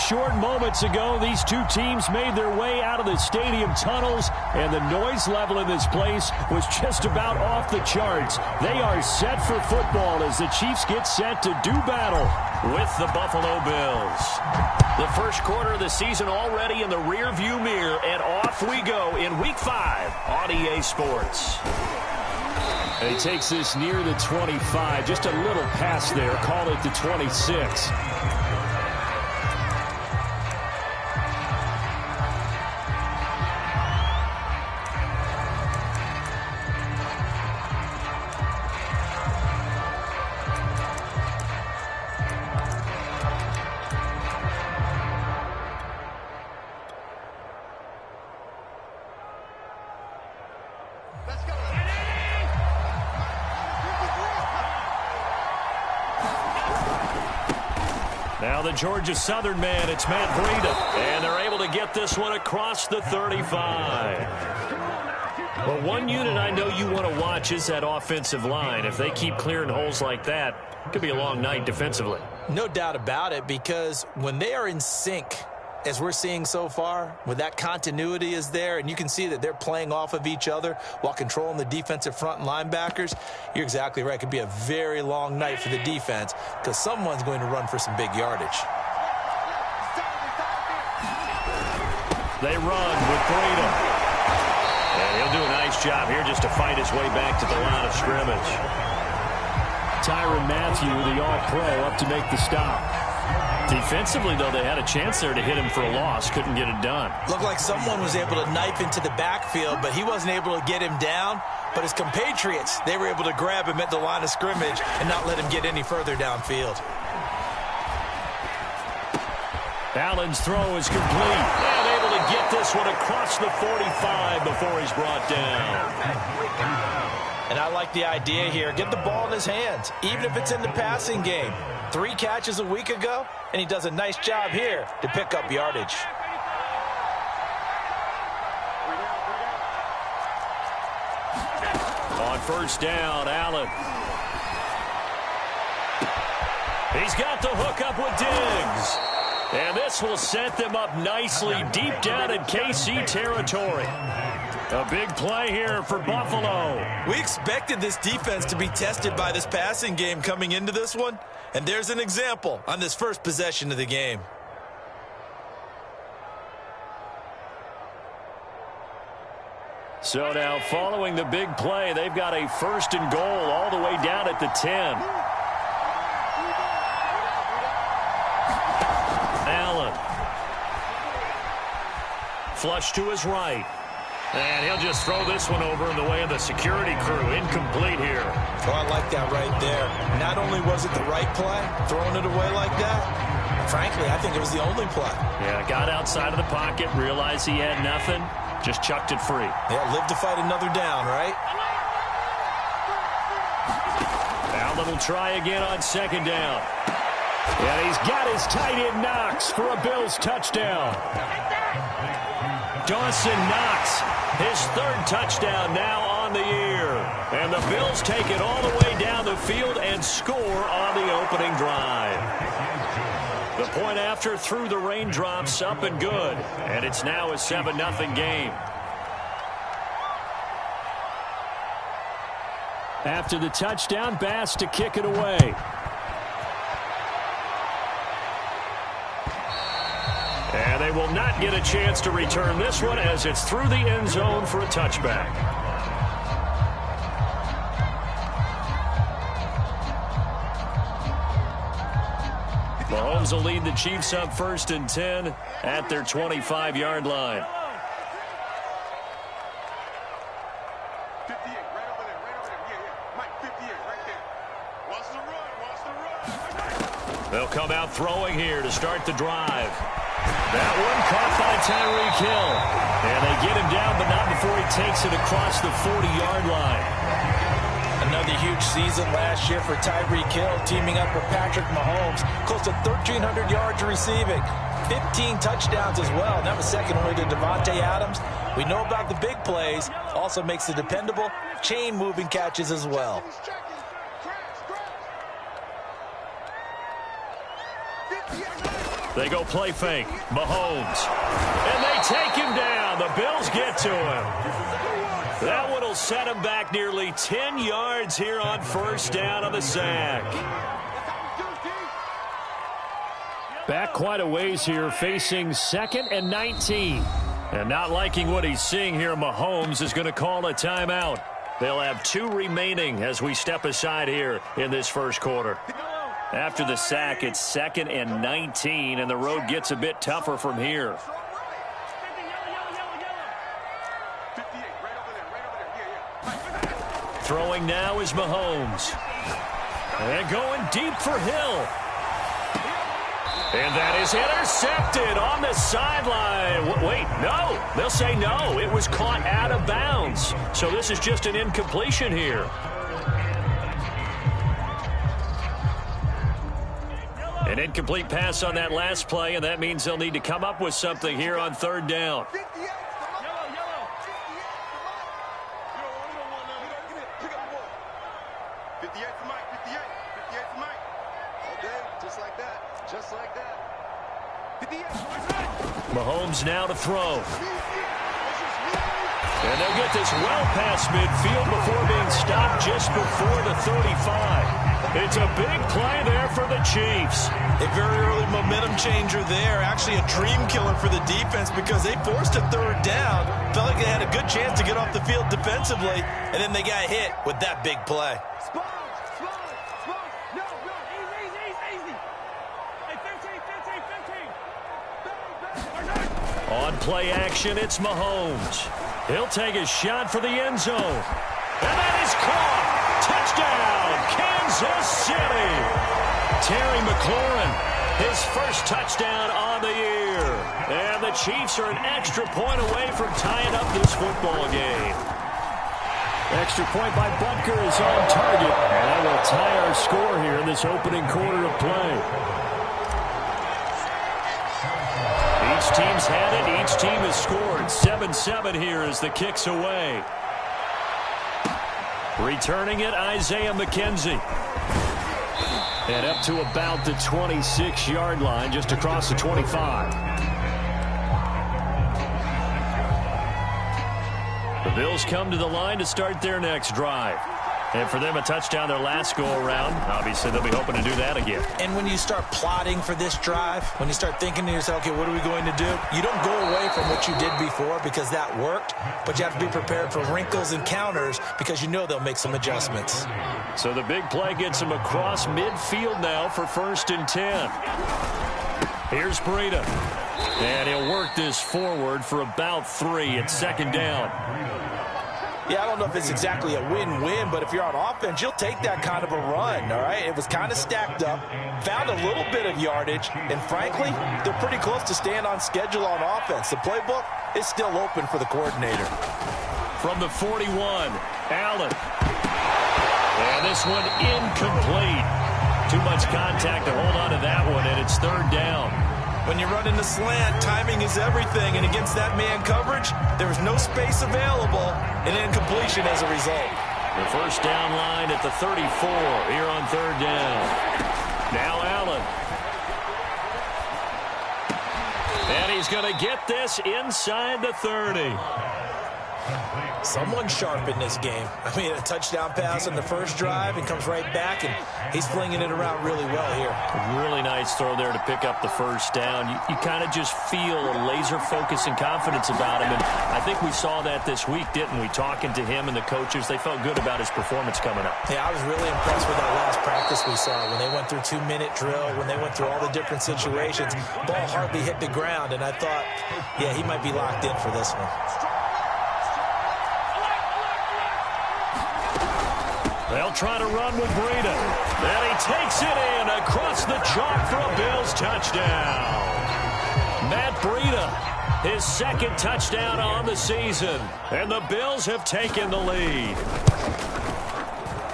short moments ago, these two teams made their way out of the stadium tunnels, and the noise level in this place was just about off the charts. They are set for football as the Chiefs get set to do battle with the Buffalo Bills. The first quarter of the season already in the rearview mirror, and off we go in Week 5 on EA Sports. And he takes this near the 25, just a little pass there, call it the 26. Now the Georgia Southern man, it's Matt Breida. And they're able to get this one across the 35. Well, one unit I know you want to watch is that offensive line. If they keep clearing holes like that, it could be a long night defensively. No doubt about it, because when they are in sync, as we're seeing so far, when that continuity is there, and you can see that they're playing off of each other while controlling the defensive front and linebackers, you're exactly right. It could be a very long night for the defense because someone's going to run for some big yardage. They run with Breida. And he'll do a nice job here just to fight his way back to the line of scrimmage. Tyrann Mathieu, the All-Pro, up to make the stop. Defensively, though, they had a chance there to hit him for a loss. Couldn't get it done. Looked like someone was able to knife into the backfield, but he wasn't able to get him down. But his compatriots, they were able to grab him at the line of scrimmage and not let him get any further downfield. Allen's throw is complete. And able to get this one across the 45 before he's brought down. And I like the idea here. Get the ball in his hands, even if it's in the passing game. 3 catches a week ago, and he does a nice job here to pick up yardage. On first down, Allen. He's got the hook up with Diggs. And this will set them up nicely deep down in KC territory. A big play here for Buffalo. We expected this defense to be tested by this passing game coming into this one. And there's an example on this first possession of the game. So now following the big play, they've got a first and goal all the way down at the 10. Allen. Flush to his right. And he'll just throw this one over in the way of the security crew. Incomplete here. Oh, I like that right there. Not only was it the right play, throwing it away like that, frankly, I think it was the only play. Yeah, got outside of the pocket, realized he had nothing, just chucked it free. Yeah, live to fight another down, right? Allen will try again on second down. And he's got his tight end Knox for a Bills touchdown. Dawson Knox, his 3rd touchdown now on the year. And the Bills take it all the way down the field and score on the opening drive. The point after through the raindrops, up and good. And it's now a 7-0 game. After the touchdown, Bass to kick it away. And they will not get a chance to return this one as it's through the end zone for a touchback. Mahomes will lead the Chiefs up 1st and 10 at their 25-yard line. They'll come out throwing here to start the drive. That one caught by Tyreek Hill. And they get him down, but not before he takes it across the 40-yard line. Another huge season last year for Tyreek Hill, teaming up with Patrick Mahomes. Close to 1,300 yards receiving. 15 touchdowns as well. And that was second only to Davante Adams. We know about the big plays. Also makes the dependable chain-moving catches as well. They go play fake. Mahomes. And they take him down. The Bills get to him. That one will set him back nearly 10 yards here on first down on the sack. Back quite a ways here, facing 2nd and 19. And not liking what he's seeing here, Mahomes is going to call a timeout. They'll have 2 remaining as we step aside here in this first quarter. After the sack, it's 2nd and 19, and the road gets a bit tougher from here. Throwing now is Mahomes. And going deep for Hill. And that is intercepted on the sideline. Wait, no. They'll say no. It was caught out of bounds. So this is just an incompletion here. An incomplete pass on that last play, and that means they'll need to come up with something here on 3rd down. Mahomes now to throw. And they'll get this well past midfield before being stopped just before the 35. It's a big play there for the Chiefs. A very early momentum changer there. Actually a dream killer for the defense because they forced a 3rd down. Felt like they had a good chance to get off the field defensively, and then they got hit with that big play. On play action, it's Mahomes. He'll take a shot for the end zone. And that is caught. Touchdown, Kansas City. Terry McLaurin, his first touchdown on the year. And the Chiefs are an extra point away from tying up this football game. Extra point by Butker is on target. And that will tie our score here in this opening quarter of play. Each team's had it. Each team has scored. 7-7 here as the kick's away. Returning it, Isaiah McKenzie. And up to about the 26-yard line, just across the 25. The Bills come to the line to start their next drive. And for them, a touchdown their last go-around. Obviously, they'll be hoping to do that again. And when you start plotting for this drive, when you start thinking to yourself, okay, what are we going to do? You don't go away from what you did before because that worked, but you have to be prepared for wrinkles and counters because you know they'll make some adjustments. So the big play gets him across midfield now for 1st and 10. Here's Breida. And he'll work this forward for about 3 at 2nd down. Yeah, I don't know if it's exactly a win-win, but if you're on offense, you'll take that kind of a run, all right? It was kind of stacked up, found a little bit of yardage, and frankly, they're pretty close to staying on schedule on offense. The playbook is still open for the coordinator. From the 41, Allen. And this one incomplete. Too much contact to hold on to that one, and it's 3rd down. When you're running the slant, timing is everything, and against that man coverage, there was no space available, and incompletion as a result. The first down line at the 34 here on 3rd down. Now Allen. And he's going to get this inside the 30. Someone sharp in this game. I mean, a touchdown pass on the first drive and comes right back, and he's flinging it around really well here. Really nice throw there to pick up the first down. You kind of just feel a laser focus and confidence about him, and I think we saw that this week, didn't we? Talking to him and the coaches, they felt good about his performance coming up. Yeah, I was really impressed with that last practice we saw when they went through 2-minute drill, when they went through all the different situations. Ball hardly hit the ground, and I thought, yeah, he might be locked in for this one. They'll try to run with Breida. And he takes it in across the chalk for a Bills touchdown. Matt Breida, his 2nd touchdown on the season. And the Bills have taken the lead.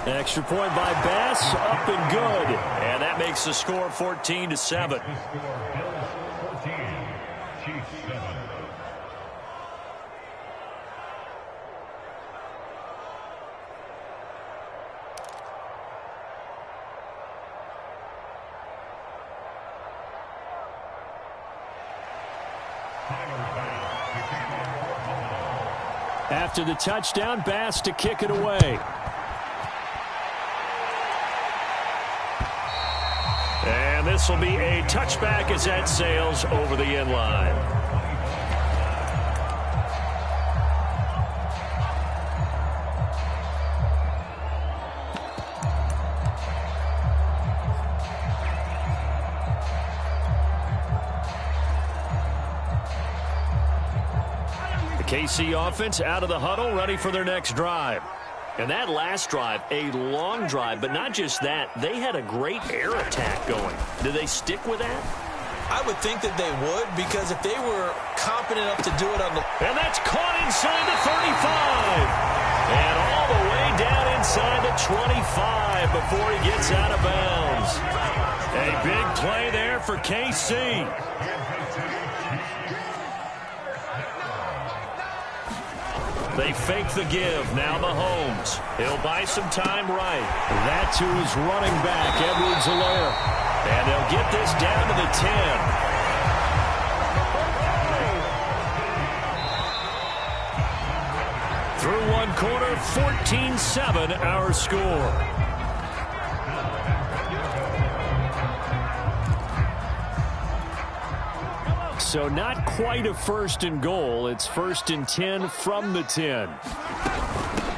Extra point by Bass, up and good. And that makes the score 14-7. After the touchdown, Bass to kick it away. And this will be a touchback as that sails over the end line. The KC offense out of the huddle, ready for their next drive. And that last drive, a long drive, but not just that. They had a great air attack going. Do they stick with that? I would think that they would, because if they were competent enough to do it on the... And that's caught inside the 35. And all the way down inside the 25 before he gets out of bounds. A big play there for KC. They fake the give. Now Mahomes. He'll buy some time right. That to his running back, Edwards-Helaire. And they'll get this down to the 10. Through one quarter, 14-7 our score. So not quite a 1st and goal. It's 1st and 10 from the 10.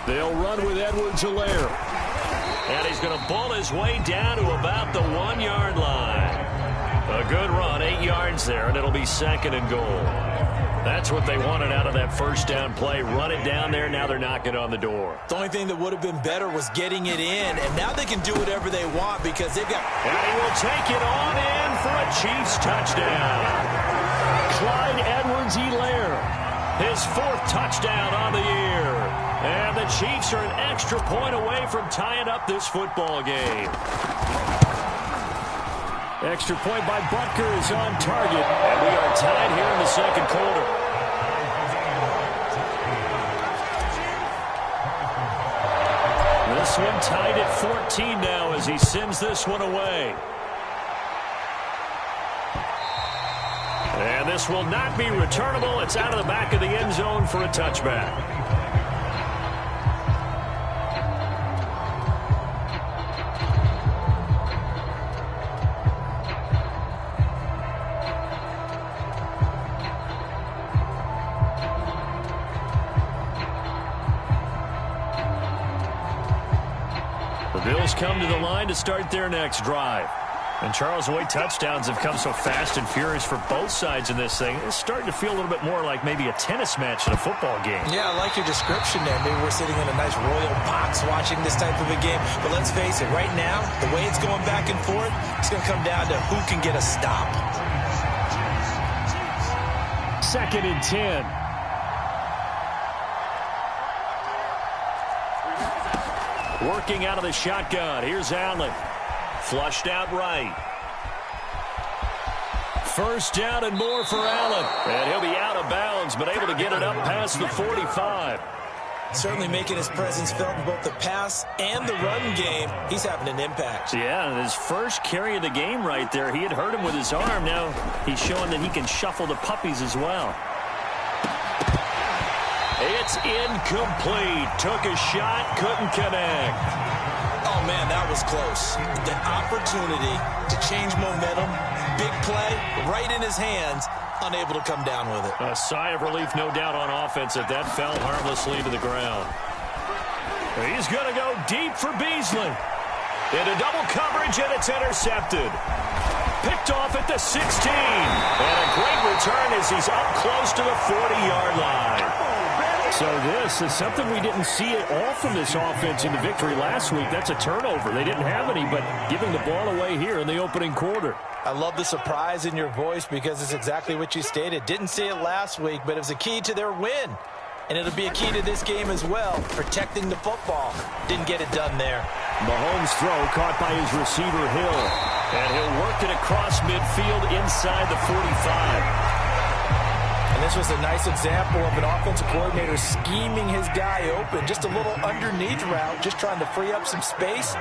They'll run with Edwards-Helaire. And he's going to bull his way down to about the 1-yard line. A good run, 8 yards there, and it'll be 2nd and goal. That's what they wanted out of that first down play. Run it down there. Now they're knocking on the door. The only thing that would have been better was getting it in, and now they can do whatever they want because they've got... And he will take it on in for a Chiefs touchdown. Clyde Edwards-Helaire, his 4th touchdown on the year. And the Chiefs are an extra point away from tying up this football game. Extra point by Butker is on target. And we are tied here in the 2nd quarter. This one tied at 14 now as he sends this one away. And this will not be returnable. It's out of the back of the end zone for a touchback. The Bills come to the line to start their next drive. And Charles, the way touchdowns have come so fast and furious for both sides in this thing, it's starting to feel a little bit more like maybe a tennis match in a football game. Yeah, I like your description there. Maybe we're sitting in a nice royal box watching this type of a game. But let's face it, right now, the way it's going back and forth, it's going to come down to who can get a stop. 2nd and 10. Working out of the shotgun. Here's Allen. Flushed out right. 1st down and more for Allen. And he'll be out of bounds, but able to get it up past the 45. Certainly making his presence felt in both the pass and the run game. He's having an impact. Yeah, and his first carry of the game right there, he had hurt him with his arm. Now he's showing that he can shuffle the puppies as well. It's incomplete. Took a shot, couldn't connect. Oh, man, that was close. The opportunity to change momentum, big play, right in his hands, unable to come down with it. A sigh of relief, no doubt, on offense that fell harmlessly to the ground. He's going to go deep for Beasley. Into double coverage, and it's intercepted. Picked off at the 16. And a great return as he's up close to the 40-yard line. So this is something we didn't see at all from this offense in the victory last week. That's a turnover. They didn't have any, but giving the ball away here in the opening quarter. I love the surprise in your voice because it's exactly what you stated. Didn't see it last week, but it was a key to their win. And it'll be a key to this game as well, protecting the football. Didn't get it done there. Mahomes' throw caught by his receiver, Hill. And he'll work it across midfield inside the 45. And this was a nice example of an offensive coordinator scheming his guy open. Just a little underneath route, just trying to free up some space.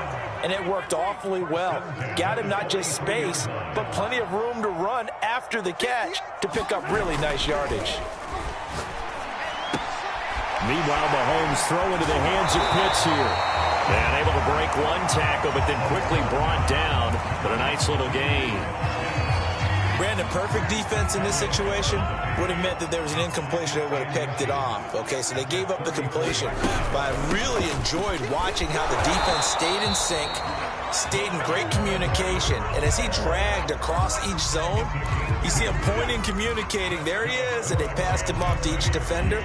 and it worked awfully well. Got him not just space, but plenty of room to run after the catch to pick up really nice yardage. Meanwhile, Mahomes throw into the hands of Pitts here. And able to break one tackle, but then quickly brought down. But a nice little gain. Brandon, perfect defense in this situation would have meant that there was an incompletion that would have picked it off. Okay, so they gave up the completion. But I really enjoyed watching how the defense stayed in sync, stayed in great communication. And as he dragged across each zone, you see him pointing, communicating. There he is, and they passed him off to each defender.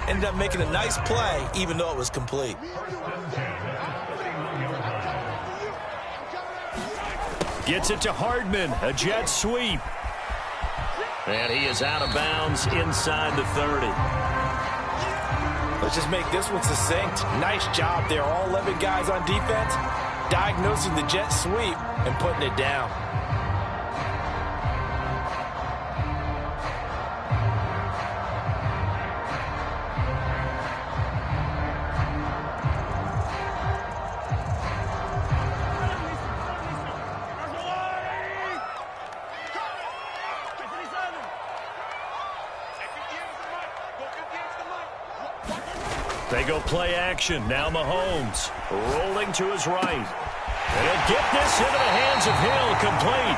Ended up making a nice play, even though it was complete. Gets it to Hardman, a jet sweep. And he is out of bounds inside the 30. Let's just make this one succinct. Nice job there. All 11 guys on defense diagnosing the jet sweep and putting it down. They go play action. Now Mahomes rolling to his right. And he'll get this into the hands of Hill, complete.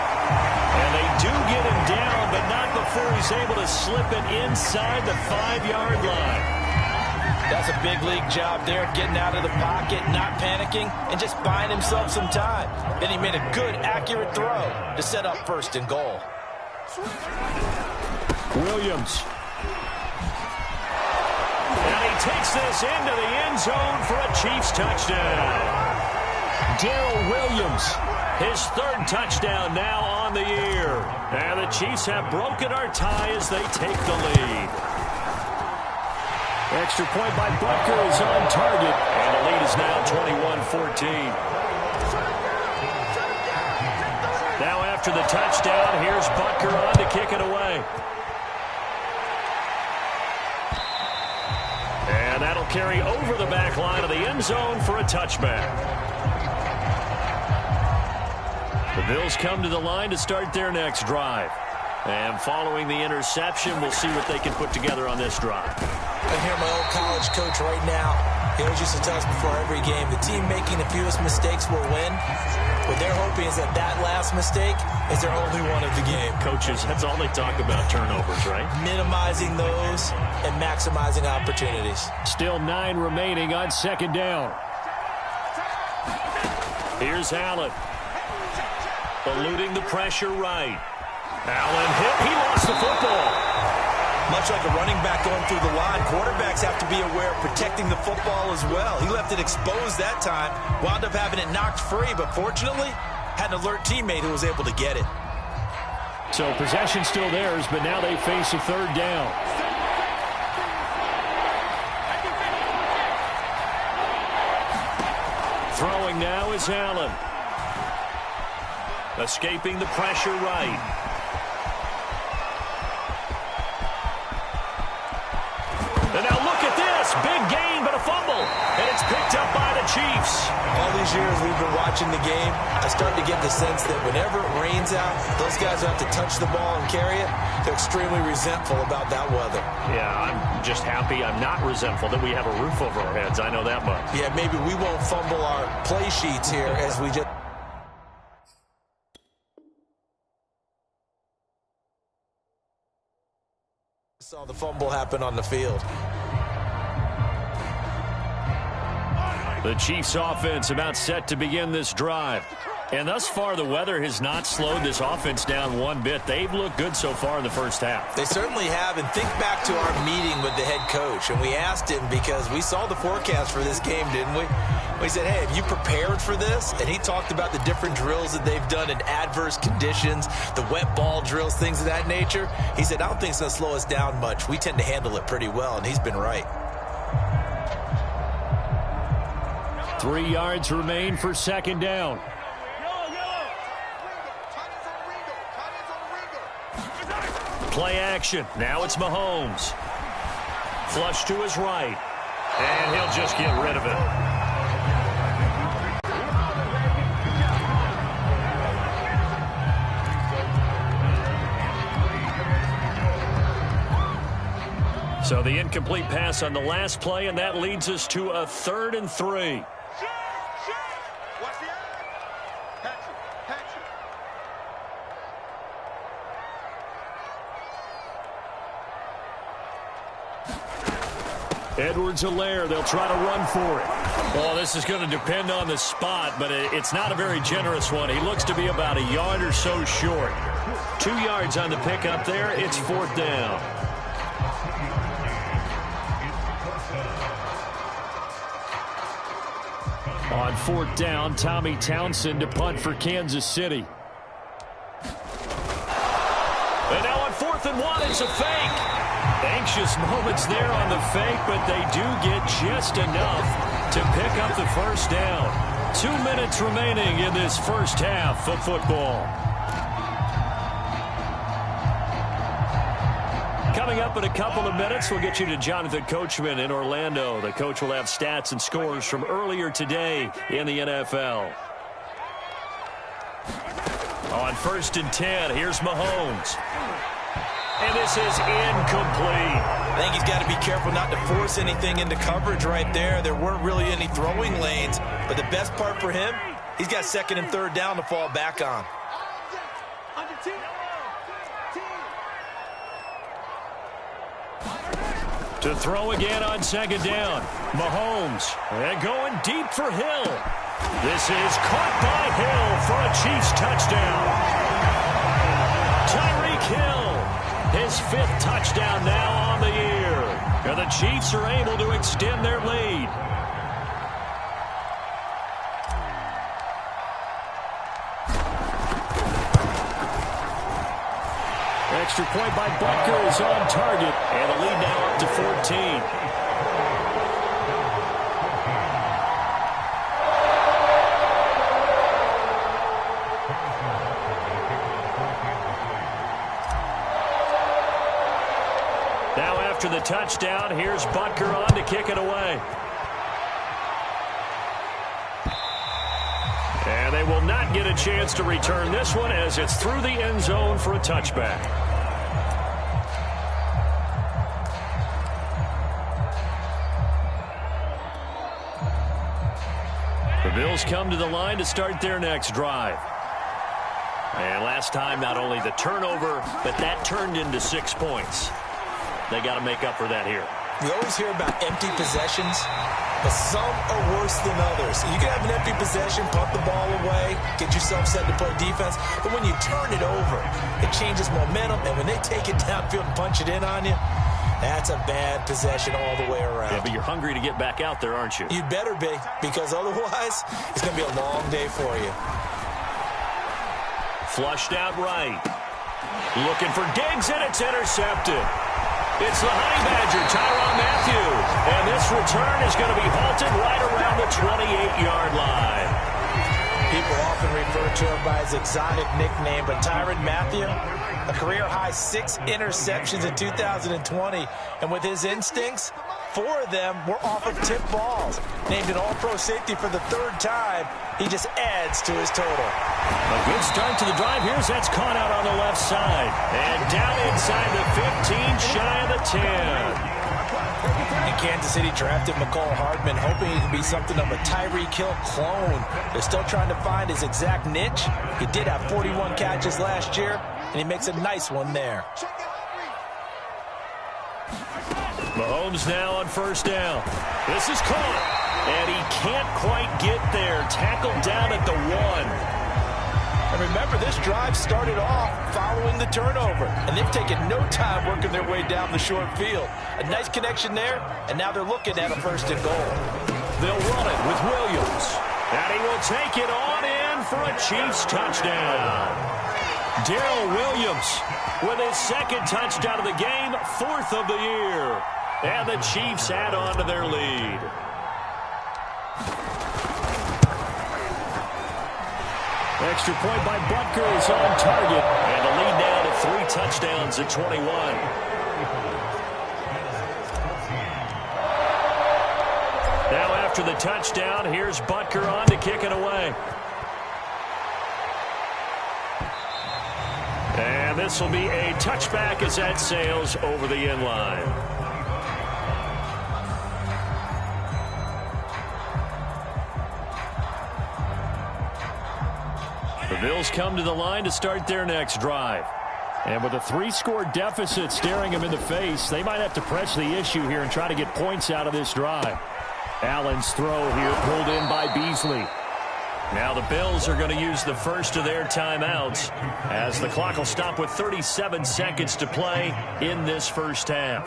And they do get him down, but not before he's able to slip it inside the 5-yard line. That's a big league job there, getting out of the pocket, not panicking, and just buying himself some time. Then he made a good, accurate throw to set up 1st and goal. Williams. And he takes this into the end zone for a Chiefs touchdown. Darrell Williams, his 3rd touchdown now on the year. And the Chiefs have broken our tie as they take the lead. Extra point by Butker is on target. And the lead is now 21-14. Now after the touchdown, here's Butker on to kick it away. And that'll carry over the back line of the end zone for a touchback. The Bills come to the line to start their next drive. And following the interception, we'll see what they can put together on this drive. I hear my old college coach right now. He always used to tell us before every game, the team making the fewest mistakes will win. What they're hoping is that that last mistake is their only one of the game. Coaches, that's all they talk about, turnovers, right? Minimizing those and maximizing opportunities. Still 9 remaining on 2nd down. Here's Allen. Eluding the pressure right. Allen hit. He lost the football. Much like a running back going through the line, quarterbacks have to be aware of protecting the football as well. He left it exposed that time, wound up having it knocked free, but fortunately, had an alert teammate who was able to get it. So possession still theirs, but now they face a 3rd down. Throwing now is Allen. Escaping the pressure right. And now look at this. Big gain, but a fumble. And it's picked up by the Chiefs. All these years we've been watching the game, I start to get the sense that whenever it rains out, those guys who have to touch the ball and carry it, they're extremely resentful about that weather. Yeah, I'm just happy I'm not resentful that we have a roof over our heads. I know that much. Yeah, maybe we won't fumble our play sheets here as we just... saw the fumble happen on the field. The Chiefs offense about set to begin this drive. And thus far, the weather has not slowed this offense down one bit. They've looked good so far in the first half. They certainly have. And think back to our meeting with the head coach. And we asked him because we saw the forecast for this game, didn't we? We said, hey, have you prepared for this? And he talked about the different drills that they've done in adverse conditions, the wet ball drills, things of that nature. He said, I don't think it's going to slow us down much. We tend to handle it pretty well, and he's been right. 3 yards remain for 2nd down. Play action. Now it's Mahomes. Flush to his right. And he'll just get rid of it. So the incomplete pass on the last play, and that leads us to a 3rd and 3. Edwards-Helaire, they'll try to run for it. Well, this is going to depend on the spot, but it's not a very generous one. He looks to be about a yard or so short. 2 yards on the pickup there. It's 4th down. On 4th down, Tommy Townsend to punt for Kansas City. And now on 4th and 1, it's a fake. Anxious moments there on the fake, but they do get just enough to pick up the 1st down. 2 minutes remaining in this first half of football. Coming up in a couple of minutes, we'll get you to Jonathan Coachman in Orlando. The coach will have stats and scores from earlier today in the NFL. On 1st and 10, here's Mahomes. And this is incomplete. I think he's got to be careful not to force anything into coverage right there. There weren't really any throwing lanes. But the best part for him, he's got 2nd and 3rd down to fall back on. To throw again on 2nd down. Mahomes. And going deep for Hill. This is caught by Hill for a Chiefs touchdown. Tyreek Hill. His 5th touchdown now on the year. And the Chiefs are able to extend their lead. Extra point by Butker is on target. And the lead now up to 14. Now after the touchdown, here's Butker on to kick it away. And they will not get a chance to return this one as it's through the end zone for a touchback. The Bills come to the line to start their next drive. And last time, not only the turnover, but that turned into 6 points. They got to make up for that here. We always hear about empty possessions, but some are worse than others. You can have an empty possession, punt the ball away, get yourself set to play defense, but when you turn it over, it changes momentum, and when they take it downfield and punch it in on you, that's a bad possession all the way around. Yeah, but you're hungry to get back out there, aren't you? You'd better be, because otherwise, it's going to be a long day for you. Flushed out right. Looking for Diggs, and it's intercepted. It's the Honey Badger, Tyrann Mathieu. And this return is going to be halted right around the 28-yard line. People often refer to him by his exotic nickname, but Tyrann Mathieu, a career-high 6 interceptions in 2020. And with his instincts, 4 of them were off of tip balls. Named an All-Pro safety for the 3rd time, he just adds to his total. A good start to the drive. That's caught out on the left side. And down inside the 15, shy of the 10. And Kansas City drafted Mecole Hardman, hoping he could be something of a Tyreek Hill clone. They're still trying to find his exact niche. He did have 41 catches last year, and he makes a nice one there. Mahomes now on 1st down. This is caught. And he can't quite get there. Tackled down at the 1. And remember, this drive started off following the turnover, and they've taken no time working their way down the short field. A nice connection there, and now they're looking at a 1st and goal. They'll run it with Williams. And he will take it on in for a Chiefs touchdown. Darrell Williams with his 2nd touchdown of the game, 4th of the year. And the Chiefs add on to their lead. Extra point by Butker is on target. And the lead now to 3 touchdowns at 21. Now after the touchdown, here's Butker on to kick it away. And this will be a touchback as that sails over the end line. The Bills come to the line to start their next drive. And with a 3-score deficit staring them in the face, they might have to press the issue here and try to get points out of this drive. Allen's throw here pulled in by Beasley. Now the Bills are going to use the first of their timeouts as the clock will stop with 37 seconds to play in this first half.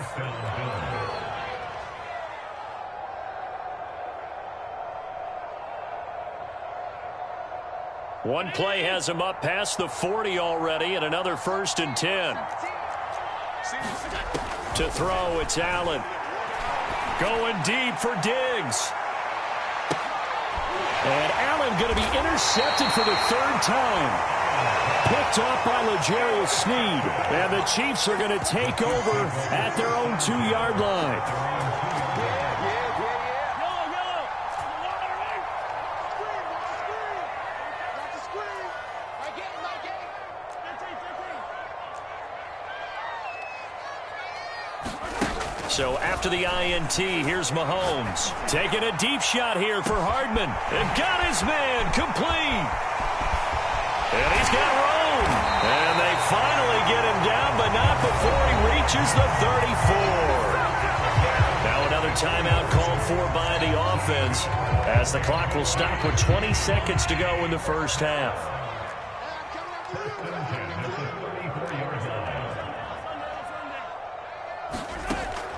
One play has him up past the 40 already, and another 1st and 10. To throw, it's Allen. Going deep for Diggs. And Allen going to be intercepted for the 3rd time. Picked off by L'Jarius Sneed. And the Chiefs are going to take over at their own 2-yard line. So after the INT, here's Mahomes. Taking a deep shot here for Hardman. And got his man complete. And he's got room. And they finally get him down, but not before he reaches the 34. Now another timeout called for by the offense as the clock will stop with 20 seconds to go in the first half.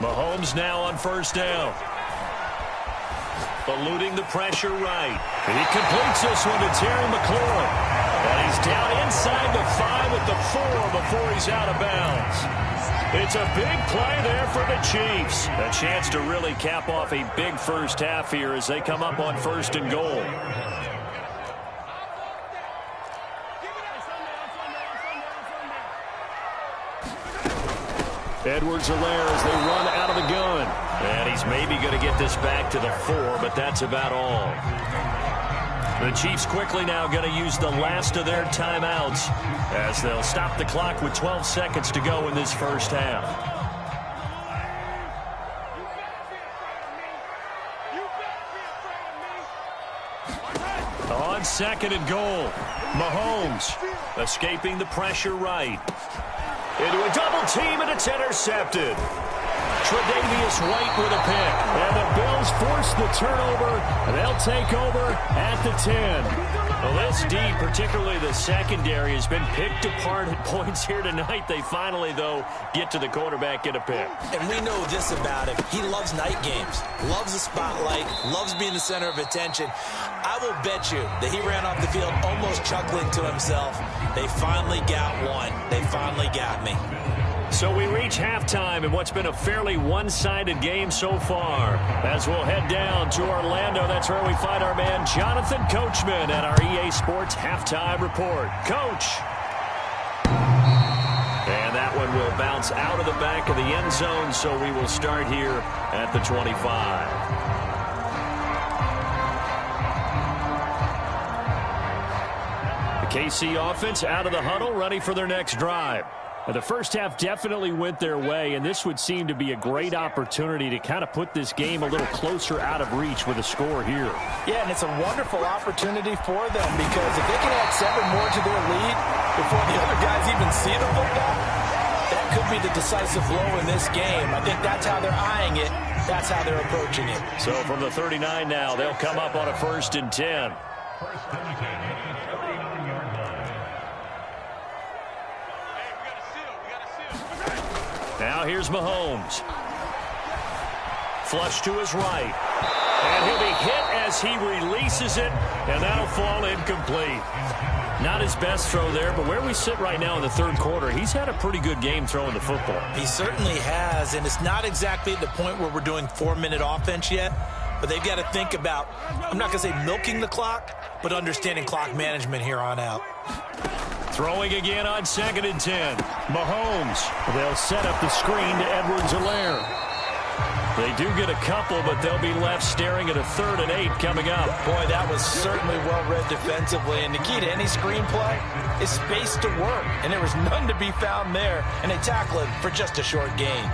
Mahomes now on 1st down. Eluding the pressure right. He completes this one to Terry McLaurin. And he's down inside the 5 at the 4 before he's out of bounds. It's a big play there for the Chiefs. A chance to really cap off a big first half here as they come up on 1st and goal. Edwards-Helaire as they run out of the gun. And he's maybe going to get this back to the 4, but that's about all. The Chiefs quickly now going to use the last of their timeouts as they'll stop the clock with 12 seconds to go in this first half. On 2nd and goal, Mahomes escaping the pressure right. Into a double team, and it's intercepted. Tre'Davious White with a pick. And the Bills force the turnover, and they'll take over at the 10. Well, this D, particularly the secondary, has been picked apart at points here tonight. They finally, though, get to the quarterback, get a pick. And we know this about him. He loves night games, loves the spotlight, loves being the center of attention. I will bet you that he ran off the field almost chuckling to himself. They finally got one. They finally got me. So we reach halftime in what's been a fairly one-sided game so far. As we'll head down to Orlando, that's where we find our man Jonathan Coachman at our EA Sports Halftime Report. Coach. And that one will bounce out of the back of the end zone, so we will start here at the 25. The KC offense out of the huddle, ready for their next drive. The first half definitely went their way, and this would seem to be a great opportunity to kind of put this game a little closer out of reach with a score here. Yeah, and it's a wonderful opportunity for them because if they can add 7 more to their lead before the other guys even see the football, that could be the decisive blow in this game. I think that's how they're eyeing it. That's how they're approaching it. So from the 39 now, they'll come up on a 1st and 10. Now here's Mahomes. Flush to his right. And he'll be hit as he releases it, and that'll fall incomplete. Not his best throw there, but where we sit right now in the 3rd quarter, he's had a pretty good game throwing the football. He certainly has, and it's not exactly at the point where we're doing 4-minute offense yet, but they've got to think about, I'm not going to say milking the clock, but understanding clock management here on out. Throwing again on 2nd and 10. Mahomes. They'll set up the screen to Edwards-Helaire. They do get a couple, but they'll be left staring at a 3rd and 8 coming up. Boy, that was certainly well-read defensively. And the key to any screenplay is space to work. And there was none to be found there. And they tackle him for just a short gain.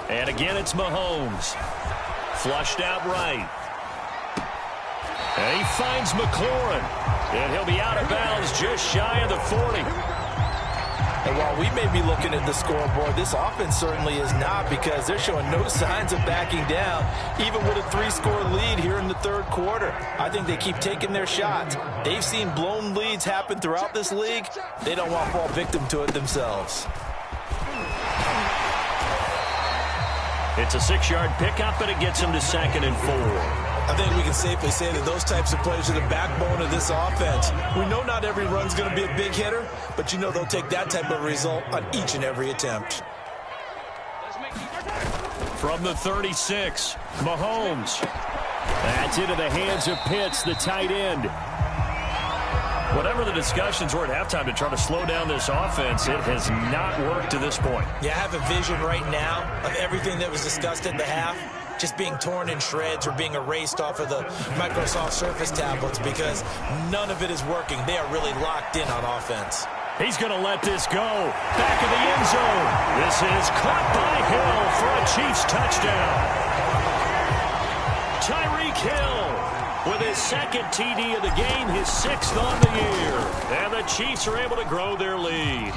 And again, it's Mahomes. Flushed out right. And he finds McLaurin. And he'll be out of bounds just shy of the 40. And while we may be looking at the scoreboard, this offense certainly is not, because they're showing no signs of backing down, even with a 3-score lead here in the third quarter. I think they keep taking their shots. They've seen blown leads happen throughout this league. They don't want to fall victim to it themselves. It's a 6-yard pickup, and it gets him to 2nd and 4. I think we can safely say that those types of plays are the backbone of this offense. We know not every run's going to be a big hitter, but you know they'll take that type of result on each and every attempt. From the 36, Mahomes. That's into the hands of Pitts, the tight end. Whatever the discussions were at halftime to try to slow down this offense, it has not worked to this point. Yeah, I have a vision right now of everything that was discussed at the half just being torn in shreds or being erased off of the Microsoft Surface tablets, because none of it is working. They are really locked in on offense. He's going to let this go. Back of the end zone. This is caught by Hill for a Chiefs touchdown. Tyreek Hill with his 2nd TD of the game, his 6th on the year. And the Chiefs are able to grow their lead.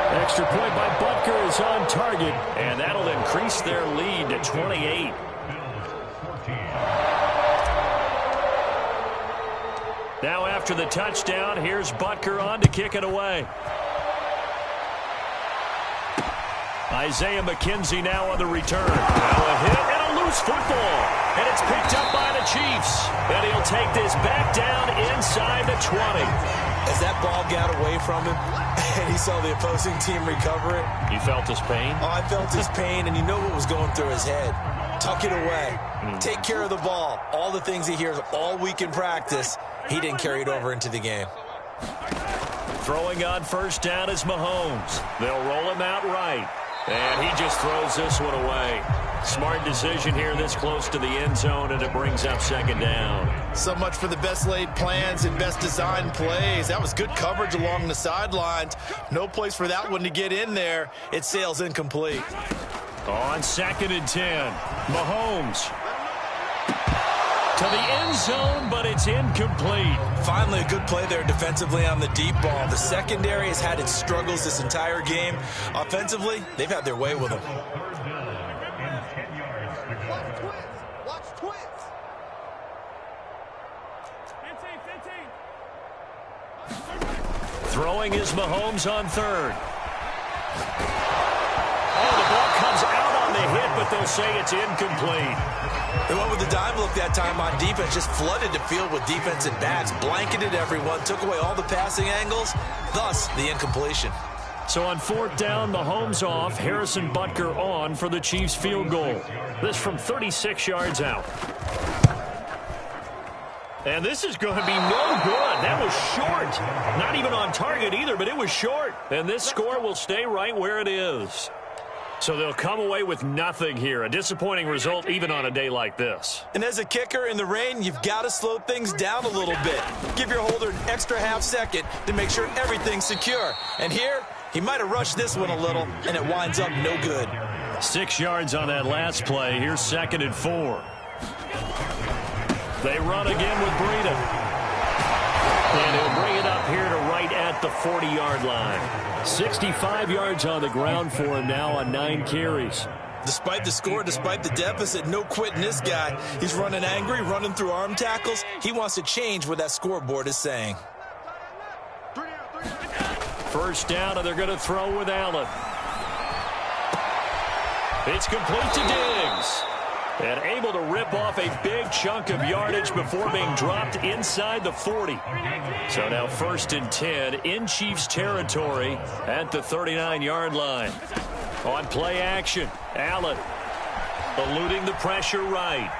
Extra point by Butker is on target, and that'll increase their lead to 28. Now after the touchdown, here's Butker on to kick it away. Isaiah McKenzie now on the return. Now a hit and a loose football. And it's picked up by the Chiefs. And he'll take this back down inside the 20. As that ball got away from him, and he saw the opposing team recover it. You felt his pain? Oh, I felt his pain, and you know what was going through his head. Tuck it away. Take care of the ball. All the things he hears all week in practice, he didn't carry it over into the game. Throwing on first down is Mahomes. They'll roll him out right. And he just throws this one away. Smart decision here this close to the end zone, and it brings up 2nd down. So much for the best laid plans and best designed plays. That was good coverage along the sidelines. No place for that one to get in there. It sails incomplete. On 2nd and 10, Mahomes to the end zone, but it's incomplete. Finally, a good play there defensively on the deep ball. The secondary has had its struggles this entire game. Offensively, they've had their way with them. Throwing is Mahomes on 3rd. Oh, the ball comes out on the hit, but they'll say it's incomplete. They went with the dime look that time on defense, just flooded the field with defensive backs, blanketed everyone, took away all the passing angles, thus the incompletion. So on 4th down, Mahomes off, Harrison Butker on for the Chiefs field goal. This from 36 yards out. And this is going to be no good. That was short. Not even on target either, but it was short. And this score will stay right where it is. So they'll come away with nothing here. A disappointing result even on a day like this. And as a kicker in the rain, you've got to slow things down a little bit. Give your holder an extra half second to make sure everything's secure. And here, he might have rushed this one a little, and it winds up no good. 6 yards on that last play. Here's 2nd and 4. They run again with Breida. And he'll bring it up here to right at the 40-yard line. 65 yards on the ground for him now on 9 carries. Despite the score, despite the deficit, no quitting this guy. He's running angry, running through arm tackles. He wants to change what that scoreboard is saying. First down, and they're going to throw with Allen. It's complete to Diggs. And able to rip off a big chunk of yardage before being dropped inside the 40. So now 1st and 10 in Chiefs territory at the 39-yard line. On play action, Allen eluding the pressure right.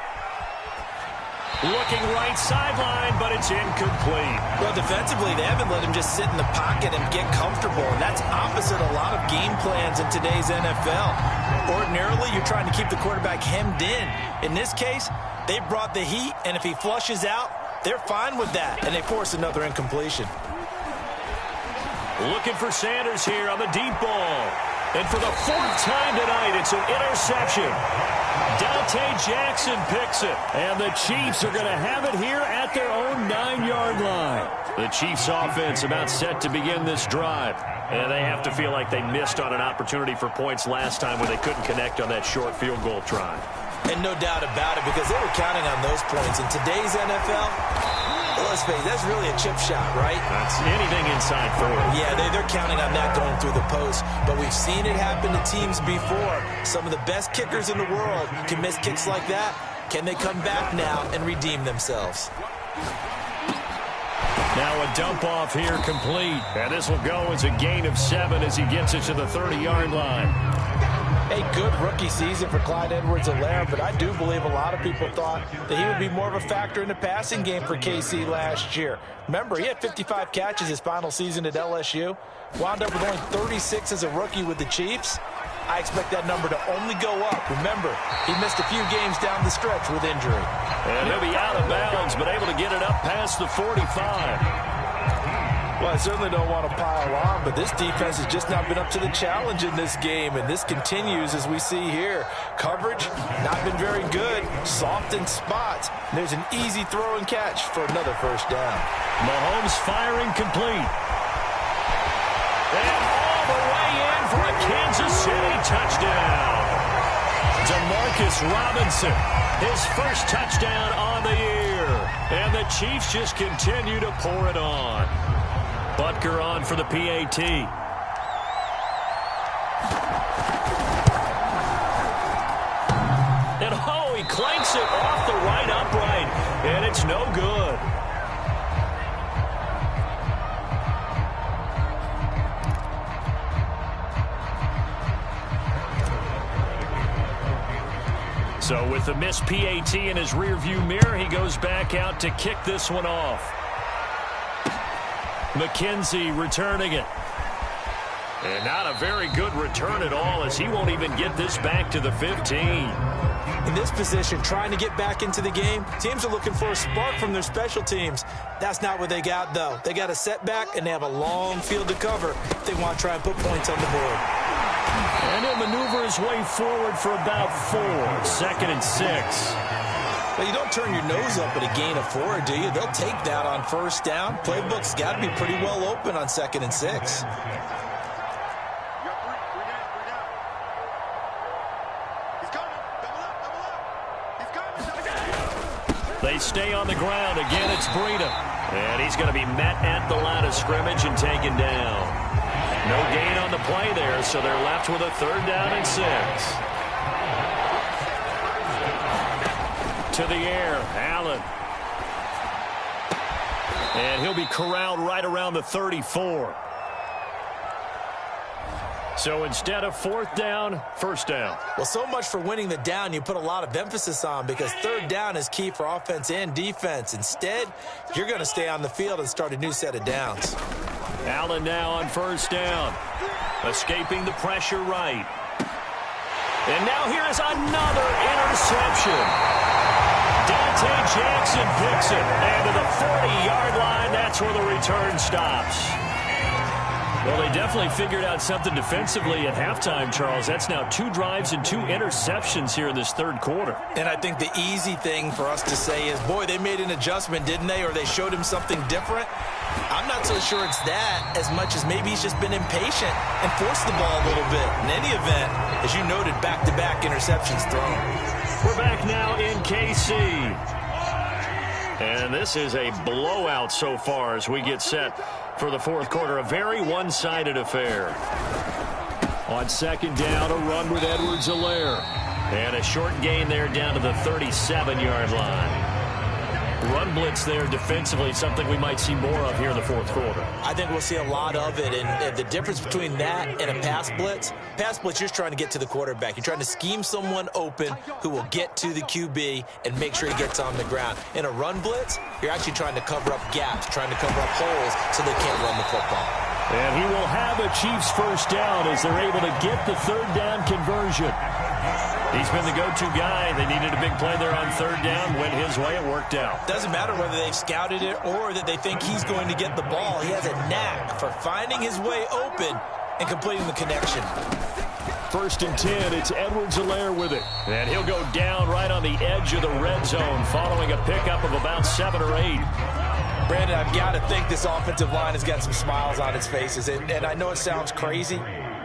Looking right sideline, but it's incomplete. Well, defensively, they haven't let him just sit in the pocket and get comfortable, and that's opposite a lot of game plans in today's NFL. Ordinarily, you're trying to keep the quarterback hemmed in. In this case, they brought the heat, and if he flushes out, they're fine with that, and they force another incompletion. Looking for Sanders here on the deep ball. And for the fourth time tonight, it's an interception. Dante Jackson picks it. And the Chiefs are going to have it here at their own 9-yard line. The Chiefs offense about set to begin this drive. And they have to feel like they missed on an opportunity for points last time when they couldn't connect on that short field goal try. And no doubt about it, because they were counting on those points. In today's NFL, let's face it, that's really a chip shot, right? That's anything inside 4. Yeah, they're counting on that going through the post. But we've seen it happen to teams before. Some of the best kickers in the world can miss kicks like that. Can they come back now and redeem themselves? Now a dump off here complete. And this will go as a gain of 7 as he gets it to the 30-yard line. A good rookie season for Clyde Edwards-Helaire, but I do believe a lot of people thought that he would be more of a factor in the passing game for KC last year. Remember, he had 55 catches his final season at LSU. Wound up with only 36 as a rookie with the Chiefs. I expect that number to only go up. Remember, he missed a few games down the stretch with injury. And he'll be out of bounds, but able to get it up past the 45. Well, I certainly don't want to pile on, but this defense has just not been up to the challenge in this game, and this continues as we see here. Coverage, not been very good. Soft in spots. There's an easy throw and catch for another first down. Mahomes firing complete. And all the way in for a Kansas City touchdown. Demarcus Robinson, his first touchdown on the year. And the Chiefs just continue to pour it on. Butker on for the PAT. And oh, he clanks it off the right upright. And it's no good. So with the missed PAT in his rearview mirror, he goes back out to kick this one off. McKenzie returning it. And not a very good return at all, as he won't even get this back to the 15. In this position, trying to get back into the game, teams are looking for a spark from their special teams. That's not what they got, though. They got a setback, and they have a long field to cover if they want to try and put points on the board. And he'll maneuver his way forward for about 4. 2nd and 6. Well, you don't turn your nose up at a gain of 4, do you? They'll take that on first down. Playbook's got to be pretty well open on 2nd and 6. They stay on the ground. Again, it's Breida. And he's going to be met at the line of scrimmage and taken down. No gain on the play there, so they're left with a 3rd down and 6. To the air, Allen. And he'll be corralled right around the 34. So instead of 4th down, 1st down. Well, so much for winning the down you put a lot of emphasis on, because 3rd down is key for offense and defense. Instead, you're going to stay on the field and start a new set of downs. Allen now on 1st down. Escaping the pressure right. And now here is another interception. Dante Jackson picks it. And to the 40-yard line, that's where the return stops. Well, they definitely figured out something defensively at halftime, Charles. That's now 2 drives and 2 interceptions here in this 3rd quarter. And I think the easy thing for us to say is, boy, they made an adjustment, didn't they? Or they showed him something different. I'm not so sure it's that as much as maybe he's just been impatient and forced the ball a little bit. In any event, as you noted, back-to-back interceptions thrown. We're back now in KC. And this is a blowout so far as we get set for the 4th quarter. A very one-sided affair. On 2nd down, a run with Edwards-Helaire. And a short gain there down to the 37-yard line. Run blitz there defensively, something we might see more of here in the 4th quarter. I think we'll see a lot of it, and the difference between that and a pass blitz, you're just trying to get to the quarterback. You're trying to scheme someone open who will get to the QB and make sure he gets on the ground. In a run blitz, you're actually trying to cover up gaps, trying to cover up holes so they can't run the football. And he will have a Chiefs 1st down as they're able to get the 3rd down conversion. He's been the go-to guy. They needed a big play there on third down. Went his way. It worked out. Doesn't matter whether they've scouted it or that they think he's going to get the ball. He has a knack for finding his way open and completing the connection. 1st and 10. It's Edwards-Helaire with it. And he'll go down right on the edge of the red zone following a pickup of about 7 or 8. Brandon, I've got to think this offensive line has got some smiles on its faces. And I know it sounds crazy,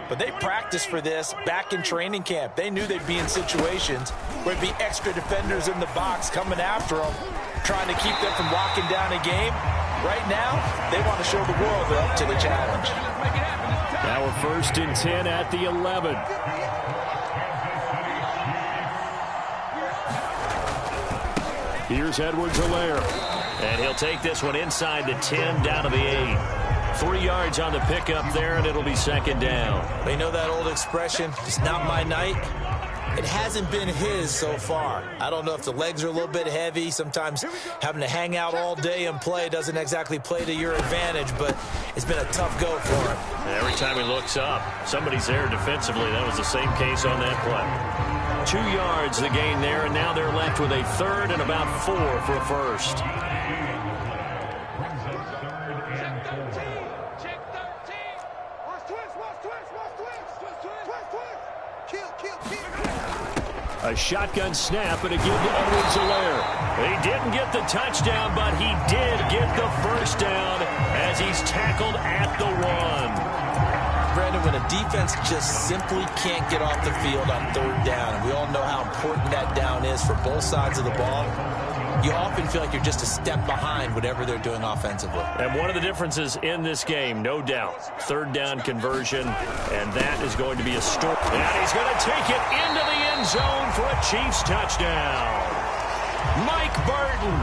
but they practiced for this back in training camp. They knew they'd be in situations where there'd be extra defenders in the box coming after them, trying to keep them from locking down a game. Right now, they want to show the world they're up to the challenge. Now we're 1st and 10 at the 11. Here's Edwards-Helaire. And he'll take this one inside the 10 down to the 8. 3 yards on the pickup there, and it'll be 2nd down. They know that old expression, it's not my night. It hasn't been his so far. I don't know if the legs are a little bit heavy. Sometimes having to hang out all day and play doesn't exactly play to your advantage, but it's been a tough go for him. Every time he looks up, somebody's there defensively. That was the same case on that play. 2 yards the gain there, and now they're left with a 3rd and about 4 for a first. A shotgun snap and a give to Edwards-Helaire. He didn't get the touchdown, but he did get the first down as he's tackled at the 1. Brandon, when a defense just simply can't get off the field on 3rd down, and we all know how important that down is for both sides of the ball, you often feel like you're just a step behind whatever they're doing offensively. And one of the differences in this game, no doubt, 3rd down conversion, and that is going to be a story. And he's going to take it into the end zone for a Chiefs touchdown. Mike Burton,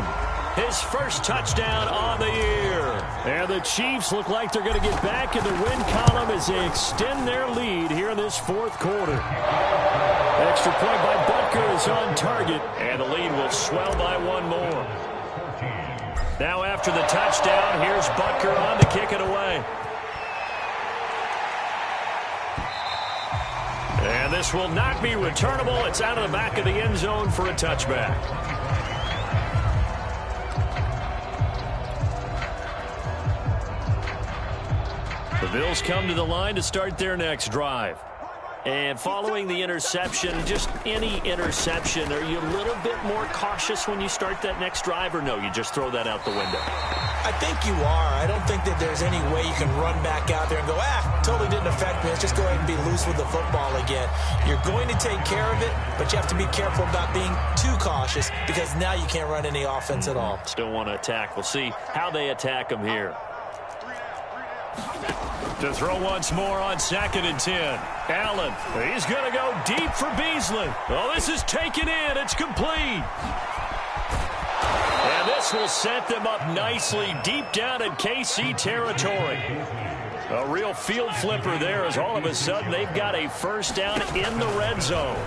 his first touchdown on the year. And the Chiefs look like they're going to get back in the win column as they extend their lead here in this 4th quarter. Extra point by Butker is on target, and the lead will swell by 1 more. Now after the touchdown, here's Butker on to kick it away. And this will not be returnable. It's out of the back of the end zone for a touchback. The Bills come to the line to start their next drive. And following the interception, just any interception, are you a little bit more cautious when you start that next drive, or no, you just throw that out the window? I think you are. I don't think that there's any way you can run back out there and go, totally didn't affect me. Let's just go ahead and be loose with the football again. You're going to take care of it, but you have to be careful about being too cautious because now you can't run any offense at all. Still want to attack. We'll see how they attack them here. To throw once more on 2nd and 10. Allen, he's going to go deep for Beasley. Oh, this is taken in. It's complete. And this will set them up nicely deep down in KC territory. A real field flipper there as all of a sudden they've got a first down in the red zone.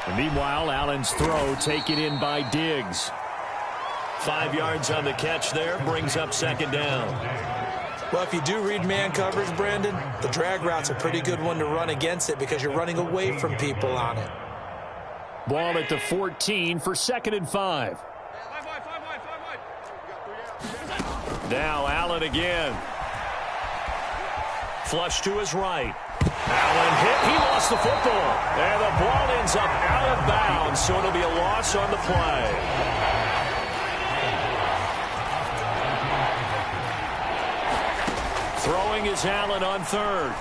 And meanwhile, Allen's throw taken in by Diggs. 5 yards on the catch there, brings up 2nd down. Well, if you do read man coverage, Brandon, the drag route's a pretty good one to run against it because you're running away from people on it. Ball at the 14 for 2nd and 5. Now Allen again. Flush to his right. Allen hit. He lost the football. And the ball ends up out of bounds, so it'll be a loss on the play. Throwing is Allen on 3rd.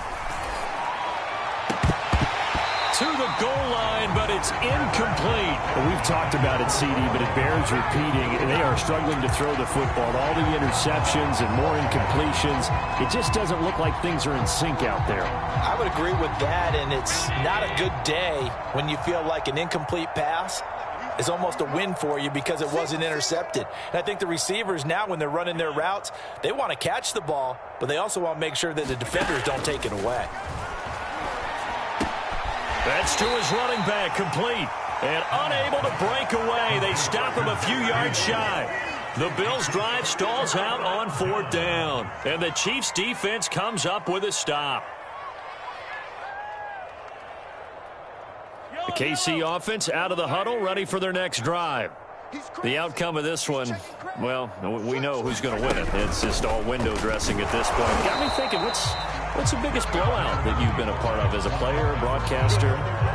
To the goal line, but it's incomplete. Well, we've talked about it, CD, but it bears repeating. They are struggling to throw the football. All the interceptions and more incompletions. It just doesn't look like things are in sync out there. I would agree with that, and it's not a good day when you feel like an incomplete pass is almost a win for you because it wasn't intercepted. And I think the receivers now, when they're running their routes, they want to catch the ball, but they also want to make sure that the defenders don't take it away. That's to his running back, complete. And unable to break away. They stop him a few yards shy. The Bills' drive stalls out on 4th down. And the Chiefs' defense comes up with a stop. The KC offense out of the huddle, ready for their next drive. The outcome of this one, well, we know who's going to win it. It's just all window dressing at this point. Got me thinking, what's the biggest blowout that you've been a part of as a player, broadcaster?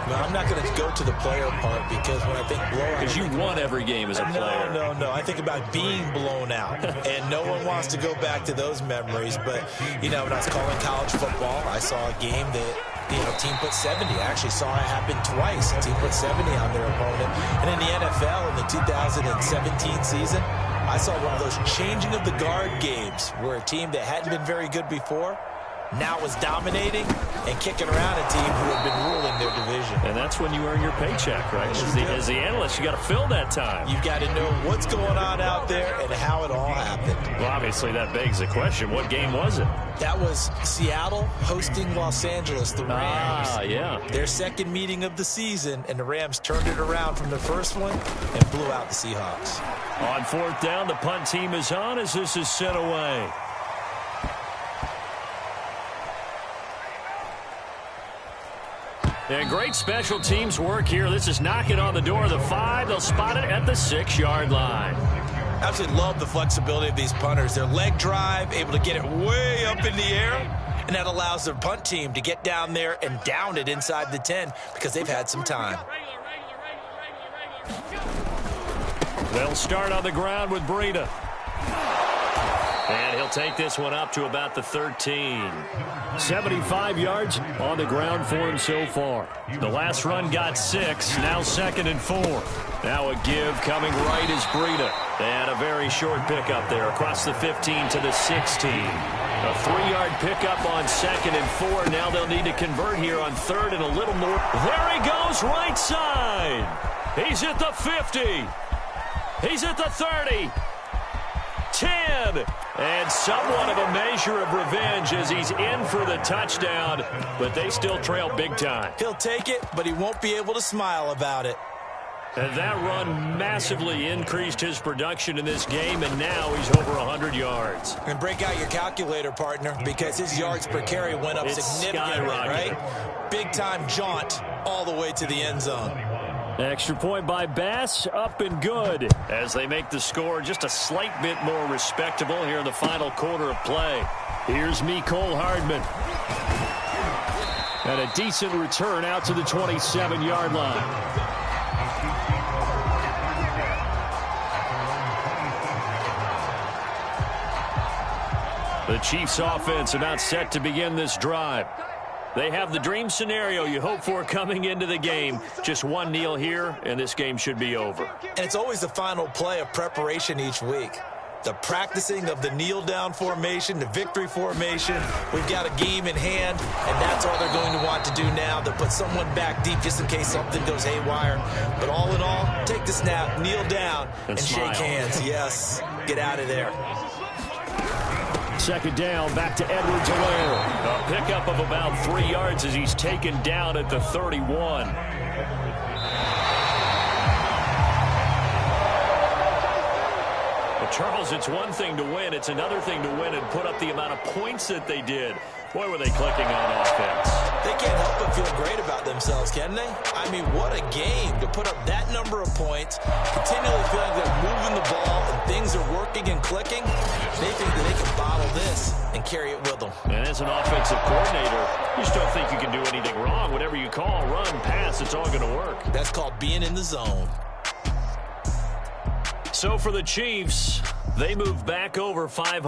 No, I'm not going to go to the player part because when I think blowout... Because you won every game as a player. No. I think about being blown out. And no one wants to go back to those memories. But, when I was calling college football, I saw a game that... team put 70. I actually saw it happen twice. A team put 70 on their opponent. And in the NFL, in the 2017 season, I saw one of those changing of the guard games where a team that hadn't been very good before now was dominating and kicking around a team who had been ruling their division. And that's when you earn your paycheck, right? As the analyst, you got to fill that time. You've got to know what's going on out there and how it all happened. Well, obviously, that begs the question, what game was it? That was Seattle hosting Los Angeles, the Rams. Yeah. Their second meeting of the season, and the Rams turned it around from the first one and blew out the Seahawks. On fourth down, the punt team is on as this is sent away. And great special teams work here. This is knocking on the door of the 5. They'll spot it at the 6-yard line. Absolutely love the flexibility of these punters. Their leg drive, able to get it way up in the air, and that allows their punt team to get down there and down it inside the 10 because they've had some time. They'll start on the ground with Breida. And he'll take this one up to about the 13. 75 yards on the ground for him so far. The last run got 6, now 2nd and 4. Now a give coming right is Breida. And a very short pickup there across the 15 to the 16. A 3-yard pickup on 2nd and 4. Now they'll need to convert here on 3rd and a little more. There he goes, right side. He's at the 50. He's at the 30. 10. And somewhat of a measure of revenge as he's in for the touchdown, but they still trail big time. He'll take it, but he won't be able to smile about it. And that run massively increased his production in this game, and now he's over 100 yards. And break out your calculator, partner, because his yards per carry went up significantly, right? Big-time jaunt all the way to the end zone. Extra point by Bass, up and good. As they make the score just a slight bit more respectable here in the final quarter of play. Here's Mecole Hardman. And a decent return out to the 27-yard line. The Chiefs offense about set to begin this drive. They have the dream scenario you hope for coming into the game. Just one kneel here, and this game should be over. And it's always the final play of preparation each week. The practicing of the kneel-down formation, the victory formation. We've got a game in hand, and that's all they're going to want to do now. They'll put someone back deep just in case something goes haywire. But all in all, take the snap, kneel down, and shake hands. Yes, get out of there. 2nd down, back to Edwards-Helaire. A pickup of about 3 yards as he's taken down at the 31. Well, Charles, it's one thing to win. It's another thing to win and put up the amount of points that they did. Boy, were they clicking on offense. They can't help but feel great about themselves, can they? I mean, what a game to put up that number of points, continually feeling they're moving the ball and things are working and clicking. They think that they can bottle this and carry it with them. And as an offensive coordinator, you just don't think you can do anything wrong. Whatever you call, run, pass, it's all going to work. That's called being in the zone. So for the Chiefs, they move back over 500.